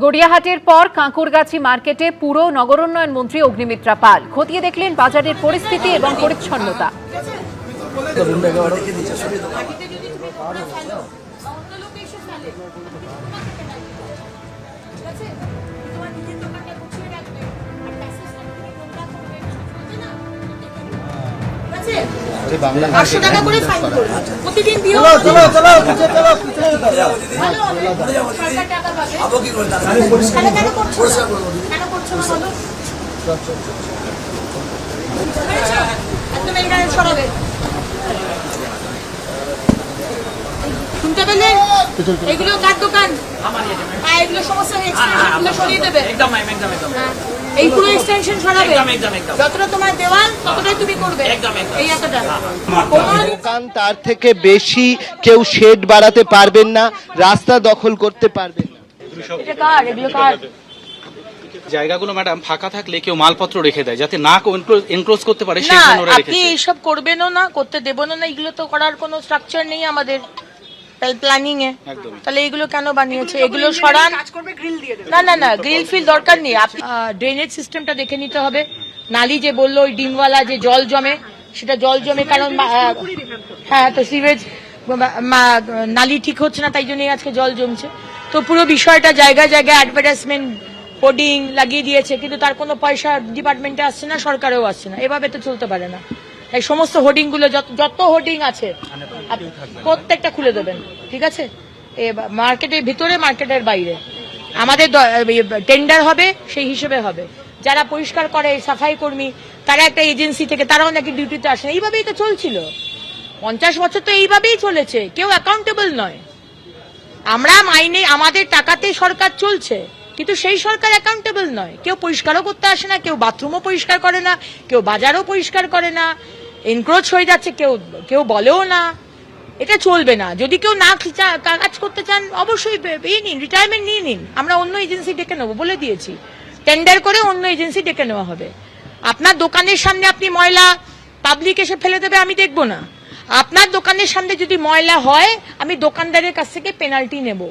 গড়িয়াহাটের পর কাঁকুরগাছি মার্কেটে পুর নগরোন্নয়ন মন্ত্রী অগ্নিমিত্রা পাল খতিয়ে দেখলেন বাজারের পরিস্থিতি এবং পরিচ্ছন্নতা। শুনতে পেলেন? এগুলো কার দোকান? এগুলো সমস্ত এক্সটেনশনগুলো সরিয়ে দেবে। এই পুরো এক্সটেনশন সরাবে। যতটা তোমার দেওয়াল ততটাই তুমি করবে। এই এতটা দোকান তার থেকে বেশি কেউ শেড বাড়াতে পারবেন না, রাস্তা দখল করতে পারবেন না। এটা কার? এগুলো কার? জায়গাগুলো ম্যাডাম ফাঁকা থাকলে কেউ মালপত্র রেখে দেয় যাতে না এনক্লোজ করতে পারে, সেই না, জন্য ওরা আপনি রেখেছে। এইসব করবেনও না, করতে দেবনও না। এগুলো তো করার কোনো স্ট্রাকচার নেই আমাদের প্ল্যানিং এ। একদমই। তাহলে এগুলো কেন বানিয়েছে? এগুলো সরান। না না না, গ্রিল ফিল দরকার নেই। ড্রেনেজ সিস্টেমটা দেখে নিতে হবে। নালি যে বললো ওই ডিমওয়ালা যে জল জমে, সেটা জল জমে কারণ হ্যাঁ, তো সিভেজ নালি ঠিক হচ্ছে না, তাই জন্যই আজকে জল জমছে। তো পুরো বিষয়টা জায়গায় জায়গায় অ্যাডভার্টাইজমেন্ট হোর্ডিং লাগিয়ে দিয়েছে, কিন্তু তার কোনো পয়সা ডিপার্টমেন্টে আসছে না, সরকারেও আসছে না। এভাবে তো চলতে পারে না। এই সমস্ত হোর্ডিং গুলো যত হোর্ডিং আছে প্রত্যেকটা খুলে দেবেন, ঠিক আছে? মার্কেটের ভিতরে, মার্কেটের বাইরে আমাদের টেন্ডার হবে, সেই হিসেবে হবে। যারা পরিষ্কার করে সাফাই কর্মী, তারা একটা এজেন্সি থেকে, তারাও নাকি ডিউটিতে আসে না। এইভাবেই তো চলছিল 50 বছর, তো এইভাবেই চলেছে। কেউ অ্যাকাউন্টেবল নয়। আমরা মাইনে, আমাদের টাকাতে সরকার চলছে, কিন্তু সেই সরকার অ্যাকাউন্টেবল নয়। কেউ পরিষ্কারও করতে আসে না, কেউ বাথরুমও পরিষ্কার করে না, কেউ বাজারও পরিষ্কার করে না। এনক্রোচ হয়ে যাচ্ছে, কেউ বলেও না। এটা চলবে না। যদি কেউ না কাজ করতে চান, অবশ্যই নিন, রিটায়ারমেন্ট নিয়ে নিন। আমরা অন্য এজেন্সি ডেকে নেবো, বলে দিয়েছি। টেন্ডার করে অন্য এজেন্সি ডেকে নেওয়া হবে। আপনার দোকানের সামনে আপনি ময়লা পাবলিক এসে ফেলে দেবে, আমি দেখবো না। আপনার দোকানের সামনে যদি ময়লা হয়, আমি দোকানদারের কাছ থেকে পেনাল্টি নেব।